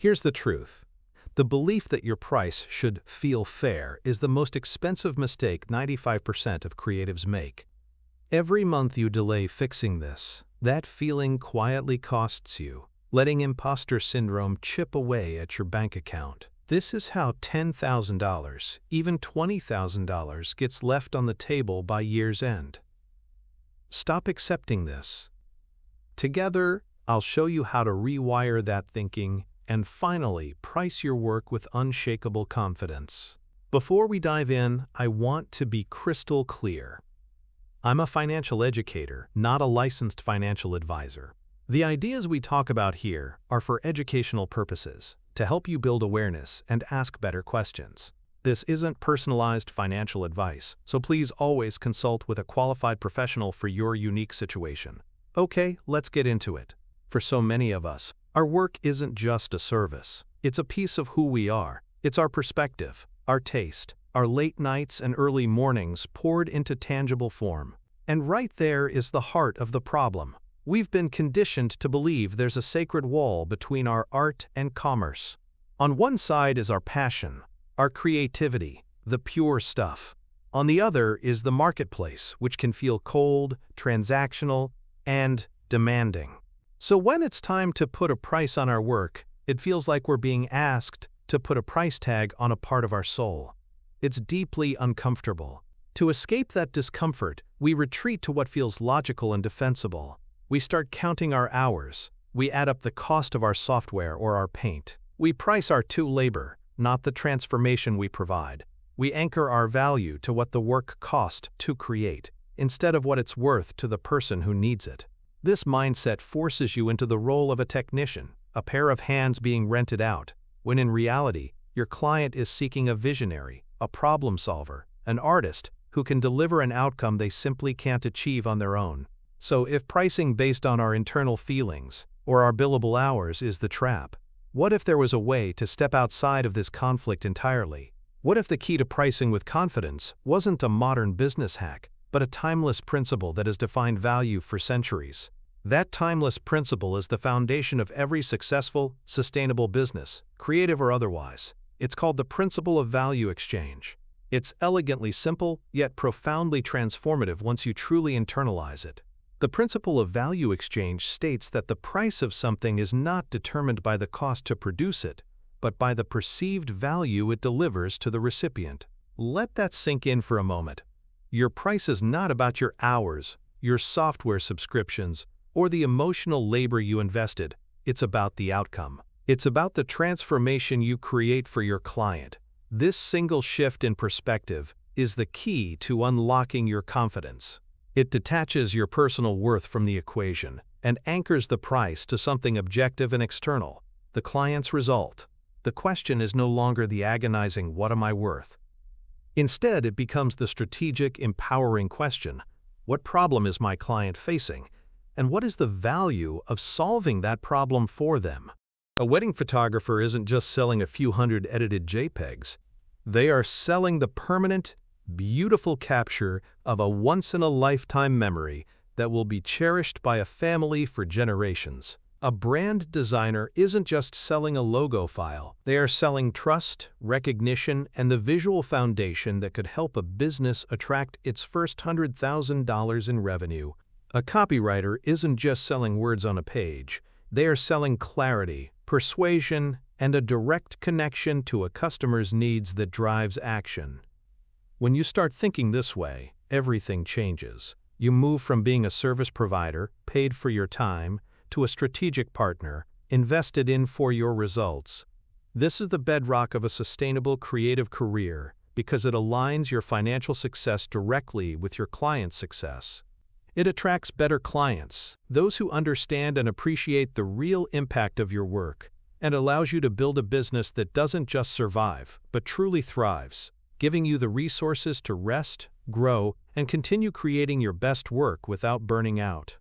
Here's the truth. The belief that your price should feel fair is the most expensive mistake 95% of creatives make. Every month you delay fixing this, that feeling quietly costs you, letting imposter syndrome chip away at your bank account. This is how $10,000, even $20,000 gets left on the table by year's end. Stop accepting this. Together, I'll show you how to rewire that thinking and finally price your work with unshakable confidence. Before we dive in, I want to be crystal clear. I'm a financial educator, not a licensed financial advisor. The ideas we talk about here are for educational purposes, to help you build awareness and ask better questions. This isn't personalized financial advice, so please always consult with a qualified professional for your unique situation. Okay, let's get into it. For so many of us, our work isn't just a service. It's a piece of who we are. It's our perspective, our taste, our late nights and early mornings poured into tangible form. And right there is the heart of the problem. We've been conditioned to believe there's a sacred wall between our art and commerce. On one side is our passion, our creativity, the pure stuff. On the other is the marketplace, which can feel cold, transactional, and demanding. So when it's time to put a price on our work, it feels like we're being asked to put a price tag on a part of our soul. It's deeply uncomfortable. To escape that discomfort, we retreat to what feels logical and defensible. We start counting our hours. We add up the cost of our software or our paint. We price our labor, not the transformation we provide. We anchor our value to what the work cost to create, instead of what it's worth to the person who needs it. This mindset forces you into the role of a technician, a pair of hands being rented out, when in reality, your client is seeking a visionary, a problem solver, an artist who can deliver an outcome they simply can't achieve on their own. So if pricing based on our internal feelings or our billable hours is the trap, what if there was a way to step outside of this conflict entirely? What if the key to pricing with confidence wasn't a modern business hack, but a timeless principle that has defined value for centuries? That timeless principle is the foundation of every successful, sustainable business, creative or otherwise. It's called the principle of value exchange. It's elegantly simple, yet profoundly transformative once you truly internalize it. The principle of value exchange states that the price of something is not determined by the cost to produce it, but by the perceived value it delivers to the recipient. Let that sink in for a moment. Your price is not about your hours, your software subscriptions, or the emotional labor you invested. It's about the outcome. It's about the transformation you create for your client. This single shift in perspective is the key to unlocking your confidence. It detaches your personal worth from the equation and anchors the price to something objective and external, the client's result. The question is no longer the agonizing "what am I worth?" Instead, it becomes the strategic, empowering question: what problem is my client facing, and what is the value of solving that problem for them? A wedding photographer isn't just selling a few hundred edited JPEGs. They are selling the permanent, beautiful capture of a once-in-a-lifetime memory that will be cherished by a family for generations. A brand designer isn't just selling a logo file. They are selling trust, recognition, and the visual foundation that could help a business attract its first $100,000 in revenue. A copywriter isn't just selling words on a page. They are selling clarity, persuasion, and a direct connection to a customer's needs that drives action. When you start thinking this way, everything changes. You move from being a service provider, paid for your time, to a strategic partner, invested in for your results. This is the bedrock of a sustainable creative career because it aligns your financial success directly with your client's success. It attracts better clients, those who understand and appreciate the real impact of your work, and allows you to build a business that doesn't just survive, but truly thrives, giving you the resources to rest, grow, and continue creating your best work without burning out.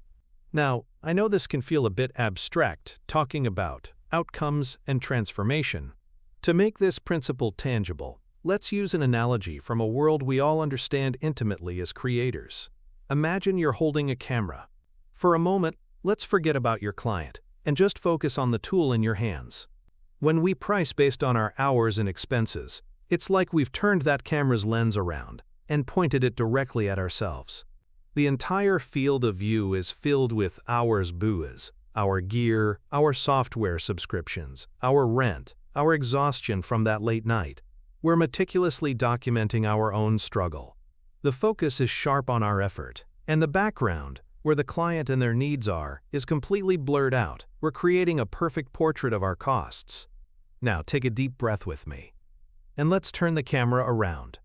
Now, I know this can feel a bit abstract, talking about outcomes and transformation. To make this principle tangible, let's use an analogy from a world we all understand intimately as creators. Imagine you're holding a camera. For a moment, let's forget about your client and just focus on the tool in your hands. When we price based on our hours and expenses, it's like we've turned that camera's lens around and pointed it directly at ourselves. The entire field of view is filled with hours buas, our gear, our software subscriptions, our rent, our exhaustion from that late night. We're meticulously documenting our own struggle. The focus is sharp on our effort, and the background, where the client and their needs are, is completely blurred out. We're creating a perfect portrait of our costs. Now take a deep breath with me, and let's turn the camera around.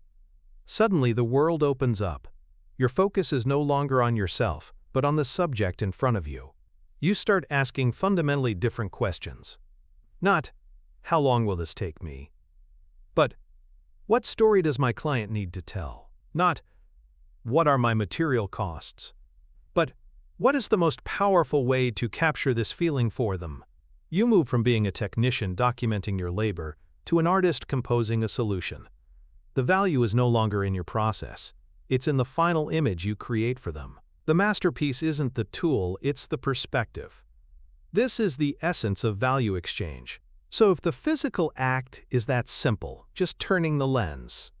Suddenly the world opens up. Your focus is no longer on yourself, but on the subject in front of you. You start asking fundamentally different questions. Not, how long will this take me? But, what story does my client need to tell? Not, what are my material costs? But, what is the most powerful way to capture this feeling for them? You move from being a technician documenting your labor to an artist composing a solution. The value is no longer in your process. It's in the final image you create for them. The masterpiece isn't the tool, it's the perspective. This is the essence of value exchange. So if the physical act is that simple, just turning the lens,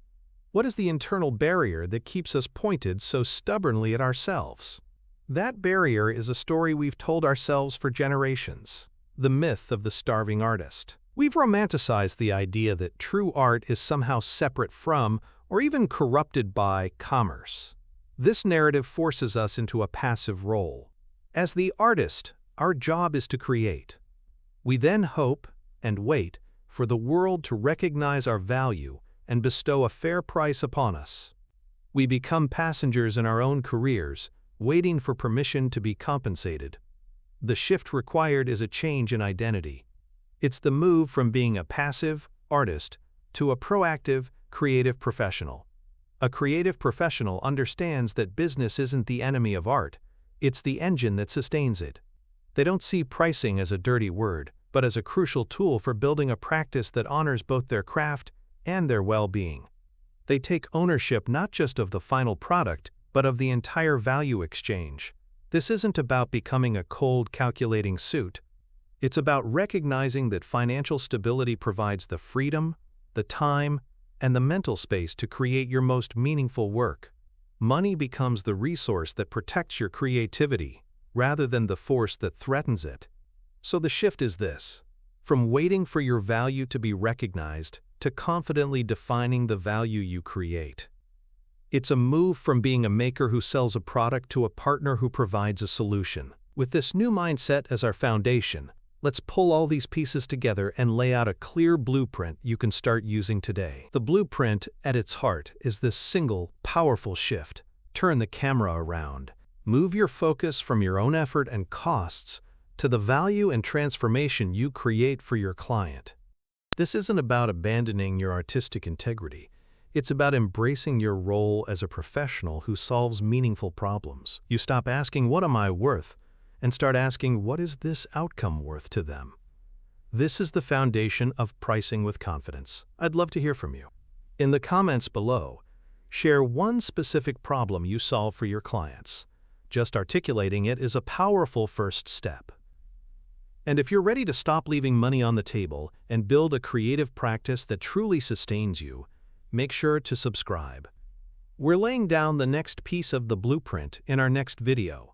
what is the internal barrier that keeps us pointed so stubbornly at ourselves? That barrier is a story we've told ourselves for generations. The myth of the starving artist. We've romanticized the idea that true art is somehow separate from, or even corrupted by, commerce. This narrative forces us into a passive role. As the artist, our job is to create. We then hope and wait for the world to recognize our value and bestow a fair price upon us. We become passengers in our own careers, waiting for permission to be compensated. The shift required is a change in identity. It's the move from being a passive artist to a proactive, creative professional. A creative professional understands that business isn't the enemy of art, it's the engine that sustains it. They don't see pricing as a dirty word, but as a crucial tool for building a practice that honors both their craft and their well-being. They take ownership not just of the final product, but of the entire value exchange. This isn't about becoming a cold, calculating suit. It's about recognizing that financial stability provides the freedom, the time, and the mental space to create your most meaningful work. Money becomes the resource that protects your creativity, rather than the force that threatens it. So the shift is this: from waiting for your value to be recognized to confidently defining the value you create. It's a move from being a maker who sells a product to a partner who provides a solution. With this new mindset as our foundation, let's pull all these pieces together and lay out a clear blueprint you can start using today. The blueprint, at its heart, is this single, powerful shift. Turn the camera around. Move your focus from your own effort and costs to the value and transformation you create for your client. This isn't about abandoning your artistic integrity. It's about embracing your role as a professional who solves meaningful problems. You stop asking, "What am I worth?" and start asking, "What is this outcome worth to them?" This is the foundation of pricing with confidence. I'd love to hear from you. In the comments below, share one specific problem you solve for your clients. Just articulating it is a powerful first step. And if you're ready to stop leaving money on the table and build a creative practice that truly sustains you, make sure to subscribe. We're laying down the next piece of the blueprint in our next video.